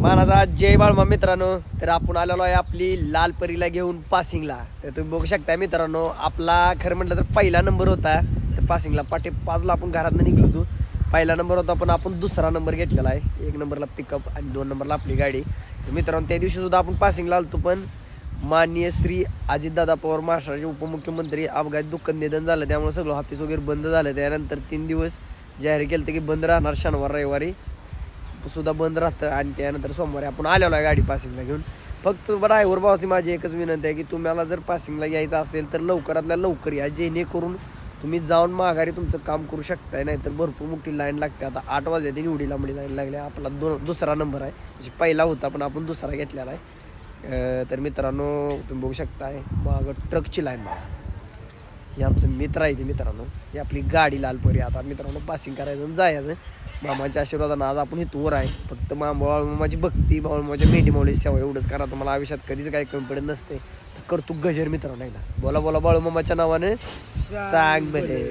मानाचा जय बाळमा मित्रांनो. तर आपण आलेलो आहे आपली लालपरीला घेऊन पासिंगला. तर तुम्ही बघू शकता मित्रांनो, आपला खरं म्हटलं तर पहिला नंबर होता. तर पासिंगला 5:05 आपण घरातनं निघलो होतो. पहिला नंबर होता पण आपण दुसरा नंबर घेतलेला आहे. 1 नंबरला पिकअप आणि 2 नंबरला आपली गाडी. तर मित्रांनो त्या दिवशी सुद्धा आपण पासिंगला आलतो, पण माननीय श्री अजितदादा पवार महाराष्ट्राचे उपमुख्यमंत्री अपघात दुःखद निधन झालं, त्यामुळे सगळं ऑफिस वगैरे बंद झालं. त्यानंतर 3 दिवस जाहीर केलं की बंद राहणार, शनिवार रविवारी सुद्धा बंद राहतं. आणि त्यानंतर सोमवारी आपण आलेलो आहे गाडी पासिंगला घेऊन. फक्त ड्रायव्हर भावाची माझी एकच विनंती आहे की तुम्हाला जर पासिंगला यायचं असेल तर लवकरातल्या लवकर या, जेणेकरून तुम्ही जाऊन माघारी तुमचं काम करू शकताय. नाही तर भरपूर मोठी लाईन लागते. आता 8 वाजले एवढी लांबडी लाईन लागली. आपला दुसरा नंबर आहे, म्हणजे पहिला होता पण आपण दुसरा घेतलेला आहे. तर मित्रांनो तुम्ही बघू शकताय मागं ट्रकची लाईन बघा. हे आमचं मित्र आहे ते मित्रांनो. ही आपली गाडी लालपरी. आता मित्रांनो पासिंग करायचं आणि जायचं. मामाच्या आशीर्वादानं आज आपण इथं वर आहे. फक्त बाळूमामाची भक्ती, बाळूमामाच्या मेंढी माऊली सेवा एवढंच करा. तुम्हाला आयुष्यात कधीच काही कमी पडत नसते. तर करतो गजर मित्रांनो एकदा. बोला बोला बाळूमामाच्या नावाने सांग बरे.